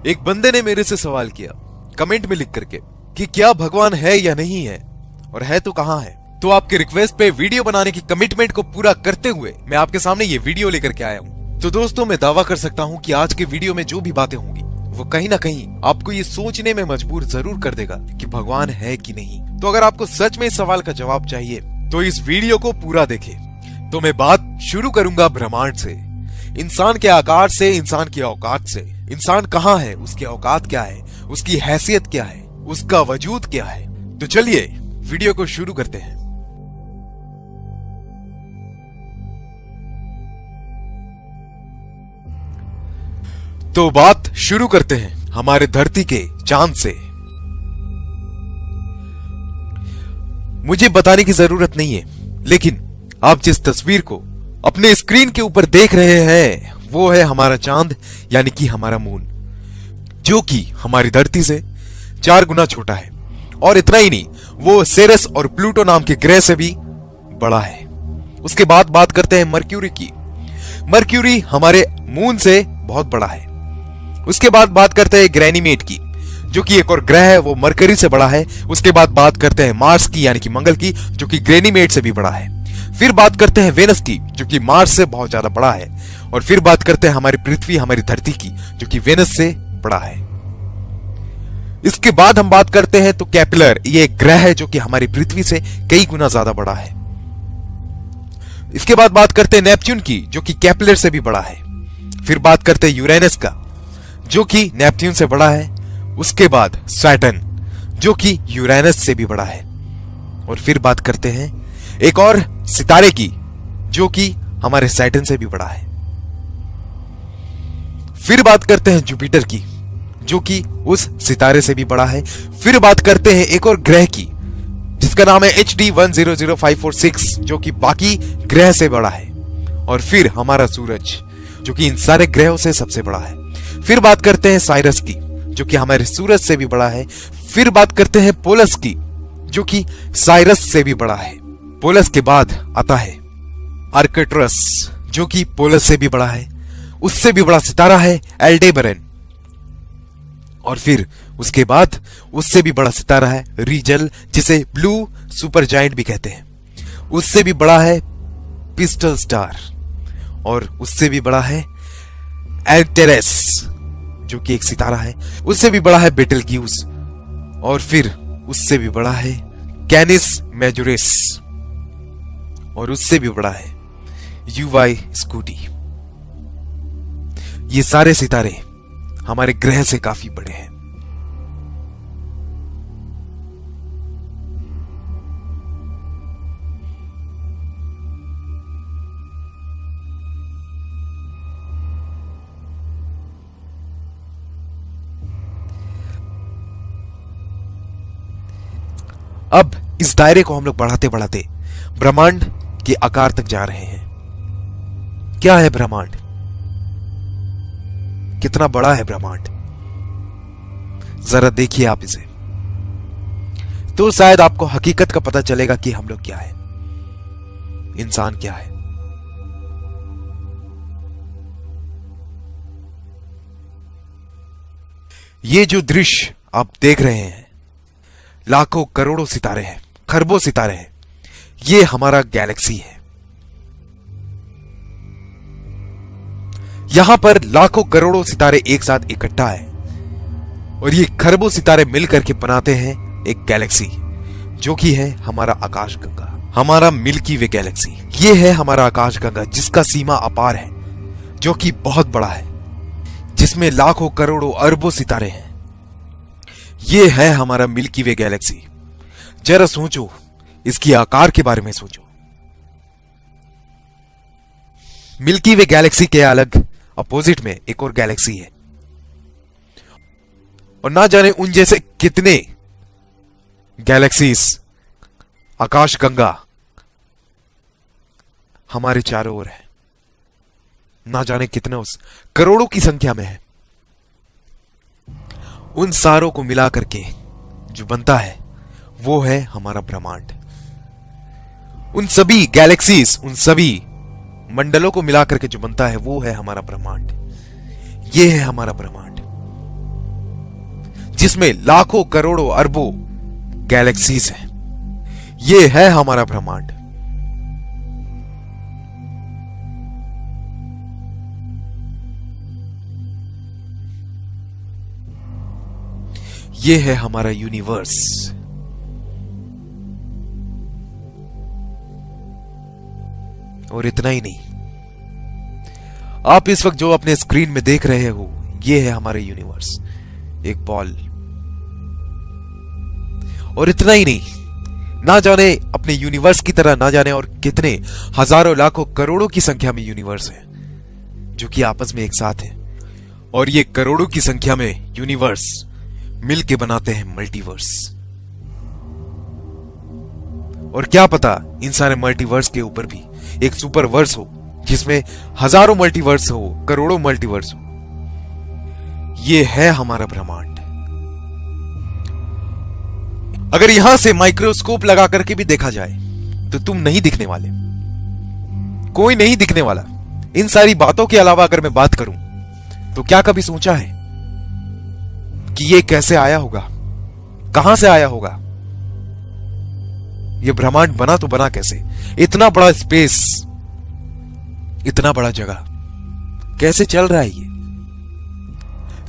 एक बंदे ने मेरे से सवाल किया कमेंट में लिख करके कि क्या भगवान है या नहीं है, और है तो कहां है। तो आपके रिक्वेस्ट पे वीडियो बनाने की कमिटमेंट को पूरा करते हुए मैं आपके सामने ये वीडियो लेकर के आया हूं। तो दोस्तों, मैं दावा कर सकता हूं कि आज के वीडियो में जो भी बातें होंगी वो कहीं ना कहीं आपको ये सोचने में मजबूर जरूर कर देगा कि भगवान है कि नहीं। तो अगर आपको सच में इस सवाल का जवाब चाहिए तो इस वीडियो को पूरा देखें। तो मैं बात शुरू करूंगा ब्रह्मांड से, इंसान के आकार से, इंसान की औकात से। इंसान कहां है, उसकी औकात क्या है, उसकी हैसियत क्या है, उसका वजूद क्या है। तो चलिए वीडियो को शुरू करते हैं। तो बात शुरू करते हैं हमारे धरती के चांद से। मुझे बताने की जरूरत नहीं है, लेकिन आप जिस तस्वीर को अपने स्क्रीन के ऊपर देख रहे हैं वो है हमारा चांद, यानी कि हमारा मून, जो कि हमारी धरती से 4 गुना छोटा है। और इतना ही नहीं, वो सेरस और प्लूटो नाम के ग्रह से भी बड़ा है। उसके बाद बात करते हैं मर्क्यूरी की। मर्क्यूरी हमारे मून से बहुत बड़ा है। उसके बाद बात करते हैं ग्रैनीमेट की, जो कि एक और ग्रह है, वो मरकरी से बड़ा है। उसके बाद बात करते हैं मार्स की, यानी कि मंगल की, जो कि ग्रैनीमेट से भी बड़ा है। फिर बात करते हैं वेनस की, जो कि मार्स से बहुत ज्यादा बड़ा है। और फिर बात करते हैं हमारी पृथ्वी, हमारी धरती की, जो कि वेनस से बड़ा है। इसके बाद हम बात करते हैं तो कैप्लर, ये एक ग्रह है जो कि हमारी पृथ्वी से कई गुना ज्यादा बड़ा है। इसके बाद बात करते हैं नेपच्यून की, जो कि कैप्लर से भी बड़ा है। फिर बात करते हैं यूरेनस का, जो कि नेपच्यून से बड़ा है। उसके बाद सैटर्न, जो कि यूरेनस से भी बड़ा है। और फिर बात करते हैं एक और सितारे की, जो कि हमारे सैटर्न से भी बड़ा है। फिर बात करते हैं जुपिटर की, जो कि उस सितारे से भी बड़ा है। फिर बात करते हैं एक और ग्रह की, जिसका नाम है HD 100546, जो कि बाकी ग्रह से बड़ा है। और फिर हमारा सूरज, जो कि इन सारे ग्रहों से सबसे बड़ा है। फिर बात करते हैं साइरस की, जो कि हमारे सूरज से भी बड़ा है। फिर बात करते हैं पोलस की, जो कि साइरस से भी बड़ा है। पोलस के बाद आता है आर्कट्रस, जो कि पोलस से भी बड़ा है। उससे भी बड़ा सितारा है एल्डेबरन। और फिर उसके बाद उससे भी बड़ा सितारा है रीजल, जिसे ब्लू सुपर जायंट भी कहते हैं। उससे भी बड़ा है पिस्टल स्टार। और उससे भी बड़ा है एल्टेरेस, जो कि एक सितारा है। उससे भी बड़ा है बेटलग्यूस। और फिर उससे भी बड़ा है कैनिस मेजोरिस। और उससे भी बड़ा है यूवाई स्कूटी। ये सारे सितारे हमारे ग्रह से काफी बड़े हैं। अब इस दायरे को हम लोग बढ़ाते बढ़ाते ब्रह्मांड के आकार तक जा रहे हैं। क्या है ब्रह्मांड? कितना बड़ा है ब्रह्मांड? जरा देखिए आप इसे, तो शायद आपको हकीकत का पता चलेगा कि हम लोग क्या है, इंसान क्या है। ये जो दृश्य आप देख रहे हैं, लाखों करोड़ों सितारे हैं, खरबों सितारे हैं। ये हमारा गैलेक्सी है। यहां पर लाखों करोड़ों सितारे एक साथ इकट्ठा है, और ये खरबों सितारे मिलकर के बनाते हैं एक गैलेक्सी, जो कि है हमारा आकाशगंगा, हमारा मिल्की वे गैलेक्सी। ये है हमारा आकाशगंगा, जिसका सीमा अपार है, जो कि बहुत बड़ा है, जिसमें लाखों करोड़ों अरबों सितारे हैं। ये है हमारा मिल्की वे गैलेक्सी। जरा सोचो, इसकी आकार के बारे में सोचो। मिल्की वे गैलेक्सी के अलग अपोजिट में एक और गैलेक्सी है, और ना जाने उन जैसे कितने गैलेक्सीज, आकाशगंगा हमारे चारों ओर है। ना जाने कितने, उस करोड़ों की संख्या में है। उन सारों को मिला करके जो बनता है वो है हमारा ब्रह्मांड। उन सभी गैलेक्सीज, उन सभी मंडलों को मिला करके जो बनता है वो है हमारा ब्रह्मांड। ये है हमारा ब्रह्मांड। जिसमें लाखों करोड़ों अरबों गैलेक्सीज हैं। ये है हमारा ब्रह्मांड। ये है हमारा यूनिवर्स। और इतना ही नहीं, आप इस वक्त जो अपने स्क्रीन में देख रहे हो, ये है हमारा यूनिवर्स, एक बॉल। और इतना ही नहीं, ना जाने अपने यूनिवर्स की तरह ना जाने और कितने हजारों लाखों करोड़ों की संख्या में यूनिवर्स है जो कि आपस में एक साथ है। और ये करोड़ों की संख्या में यूनिवर्स मिलके बनाते हैं मल्टीवर्स। और क्या पता इन सारे मल्टीवर्स के ऊपर भी एक सुपरवर्स हो जिसमें हजारों मल्टीवर्स हो, करोड़ों मल्टीवर्स हो। ये है हमारा ब्रह्मांड। अगर यहां से माइक्रोस्कोप लगा करके भी देखा जाए तो तुम नहीं दिखने वाले, कोई नहीं दिखने वाला। इन सारी बातों के अलावा अगर मैं बात करूं तो क्या कभी सोचा है कि ये कैसे आया होगा, कहां से आया होगा? ये ब्रह्मांड बना तो बना कैसे? इतना बड़ा स्पेस, इतना बड़ा जगह कैसे चल रहा है ये?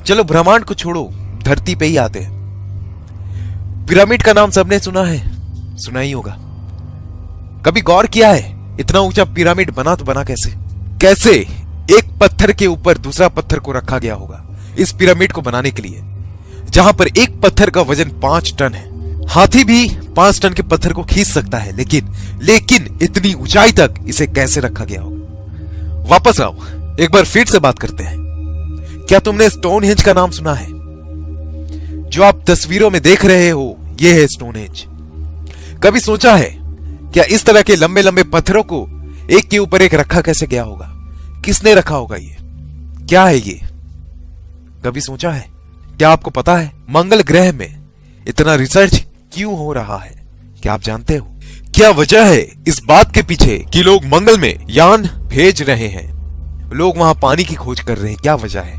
चलो ब्रह्मांड को छोड़ो, धरती पे ही आते हैं। पिरामिड का नाम सबने सुना है, सुना ही होगा। कभी गौर किया है इतना ऊंचा पिरामिड बना तो बना कैसे? कैसे एक पत्थर के ऊपर दूसरा पत्थर को रखा गया होगा इस पिरामिड को बनाने के लिए, जहां पर एक पत्थर का वजन 5 टन है। हाथी भी 5 टन के पत्थर को खींच सकता है, लेकिन इतनी ऊंचाई तक इसे कैसे रखा गया होगा? वापस आओ, एक बार फिर से बात करते हैं। क्या तुमने स्टोनहेंज का नाम सुना है? जो आप तस्वीरों में देख रहे हो, यह है स्टोनहेंज। कभी सोचा है क्या इस तरह के लंबे लंबे पत्थरों को एक के ऊपर एक रखा कैसे गया होगा? किसने रखा होगा? ये क्या है? ये कभी सोचा है? क्या आपको पता है मंगल ग्रह में इतना रिसर्च क्यों हो रहा है? क्या आप जानते हो क्या वजह है इस बात के पीछे कि लोग मंगल में यान भेज रहे हैं, लोग वहां पानी की खोज कर रहे हैं? क्या वजह है?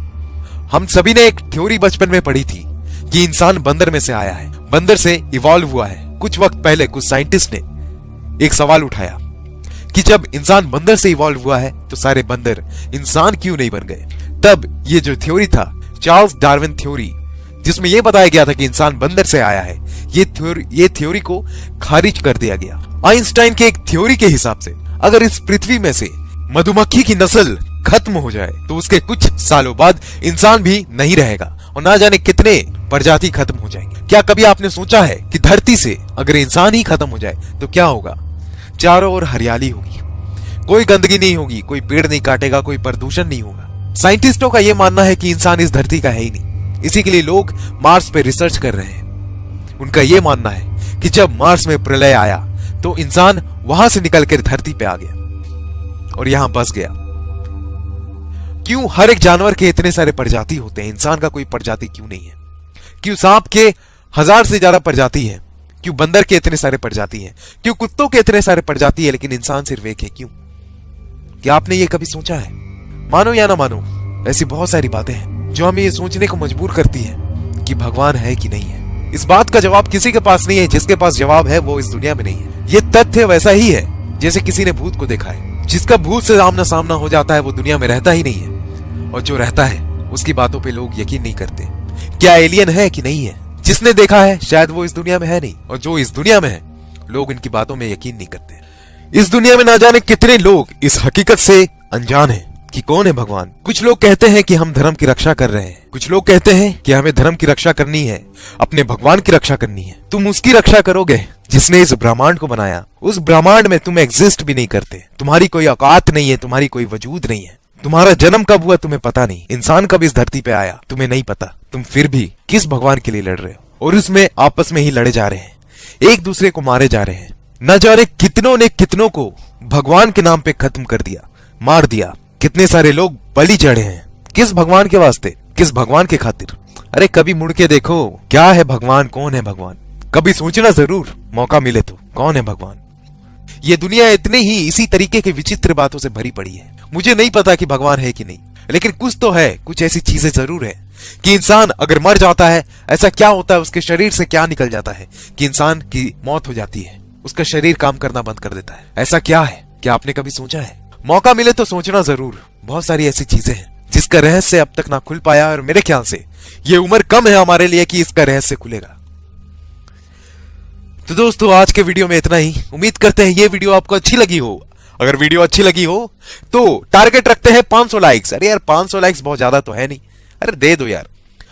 हम सभी ने एक थ्योरी बचपन में पढ़ी थी कि इंसान बंदर में से आया है, बंदर से इवॉल्व हुआ है। कुछ वक्त पहले कुछ साइंटिस्ट ने एक सवाल उठाया कि जब इंसान बंदर से इवॉल्व हुआ है तो सारे बंदर इंसान क्यों नहीं बन गए? तब ये जो थ्योरी था, चार्ल्स डार्विन थ्योरी, जिसमें यह बताया गया था कि इंसान बंदर से आया है, ये थ्योरी को खारिज कर दिया गया। आइंस्टाइन के एक थ्योरी के हिसाब से अगर इस पृथ्वी में से मधुमक्खी की नस्ल खत्म हो जाए तो उसके कुछ सालों बाद इंसान भी नहीं रहेगा और ना जाने कितने प्रजाति खत्म हो जाएंगे। क्या कभी आपने सोचा है कि धरती से अगर इंसान ही खत्म हो जाए तो क्या होगा? चारों ओर हरियाली होगी, कोई गंदगी नहीं होगी, कोई पेड़ नहीं काटेगा, कोई प्रदूषण नहीं होगा। साइंटिस्टों का यह मानना है कि इंसान इस धरती का है ही नहीं, इसी के लिए लोग मार्स पे रिसर्च कर रहे हैं। उनका यह मानना है कि जब मार्स में प्रलय आया तो इंसान वहां से निकलकर धरती पे आ गया और यहां बस गया। क्यों हर एक जानवर के इतने सारे प्रजाति होते हैं, इंसान का कोई प्रजाति क्यों नहीं है? क्यों सांप के 1000 से ज्यादा प्रजाति है? क्यों बंदर के इतने सारे प्रजाति हैं? क्यों कुत्तों के इतने सारे प्रजाति है लेकिन इंसान सिर्फ एक है? क्यों? क्या आपने ये कभी सोचा है? मानो या ना मानो, ऐसी बहुत सारी बातें हैं जो हमें ये सोचने को मजबूर करती है कि भगवान है कि नहीं है। इस बात का जवाब किसी के पास नहीं है, जिसके पास जवाब है वो इस दुनिया में नहीं है। ये तथ्य वैसा ही है जैसे किसी ने भूत को देखा है। जिसका भूत से आमना सामना हो जाता है वो दुनिया में रहता ही नहीं है, और जो रहता है उसकी बातों पे लोग यकीन नहीं करते। क्या एलियन है कि नहीं है? जिसने देखा है शायद वो इस दुनिया में है नहीं, और जो इस दुनिया में है लोग इनकी बातों में यकीन नहीं करते। इस दुनिया में ना जाने कितने लोग इस हकीकत से अनजान हैं कि कौन है भगवान। कुछ लोग कहते हैं कि हम धर्म की रक्षा कर रहे हैं, कुछ लोग कहते हैं कि हमें धर्म की रक्षा करनी है, अपने भगवान की रक्षा करनी है। तुम उसकी रक्षा करोगे जिसने इस ब्रह्मांड को बनाया। उस ब्रह्मांड में तुम एग्जिस्ट भी नहीं करते, तुम्हारी कोई औकात नहीं है, तुम्हारी कोई वजूद नहीं है। तुम्हारा जन्म कब हुआ तुम्हें पता नहीं, इंसान कब इस धरती पे आया तुम्हें नहीं पता। तुम फिर भी किस भगवान के लिए लड़ रहे हो, और उसमें आपस में ही लड़े जा रहे हैं, एक दूसरे को मारे जा रहे हैं। न जाने कितनों ने कितनों को भगवान के नाम पे खत्म कर दिया, मार दिया। कितने सारे लोग बलि चढ़े हैं, किस भगवान के वास्ते, किस भगवान के खातिर? अरे कभी मुड़ के देखो, क्या है भगवान, कौन है भगवान? कभी सोचना जरूर, मौका मिले तो, कौन है भगवान? ये दुनिया इतने ही इसी तरीके के विचित्र बातों से भरी पड़ी है। मुझे नहीं पता कि भगवान है कि नहीं, लेकिन कुछ तो है, कुछ ऐसी चीजें जरूर है कि इंसान अगर मर जाता है ऐसा क्या होता है, उसके शरीर से क्या निकल जाता है कि इंसान की मौत हो जाती है, उसका शरीर काम करना बंद कर देता है। ऐसा क्या है, क्या आपने कभी सोचा है? मौका मिले तो सोचना जरूर। बहुत सारी ऐसी चीजें हैं जिसका रहस्य अब तक ना खुल पाया, और मेरे ख्याल से ये उम्र कम है हमारे लिए कि इसका रहस्य खुलेगा। तो दोस्तों, आज के वीडियो में इतना ही। उम्मीद करते हैं ये वीडियो आपको अच्छी लगी हो। अगर वीडियो अच्छी लगी हो तो टारगेट रखते हैं 500 लाइक्स। अरे यार 500 लाइक्स बहुत ज्यादा तो है नहीं, अरे दे दो यार।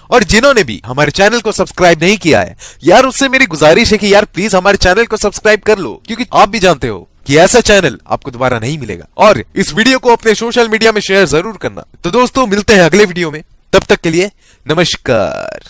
और जिन्होंने भी हमारे चैनल को सब्सक्राइब नहीं किया है यार, उससे मेरी गुजारिश है कि यार प्लीज हमारे चैनल को सब्सक्राइब कर लो, क्योंकि आप भी जानते हो कि ऐसा चैनल आपको दोबारा नहीं मिलेगा। और इस वीडियो को अपने सोशल मीडिया में शेयर जरूर करना। तो दोस्तों, मिलते हैं अगले वीडियो में, तब तक के लिए नमस्कार।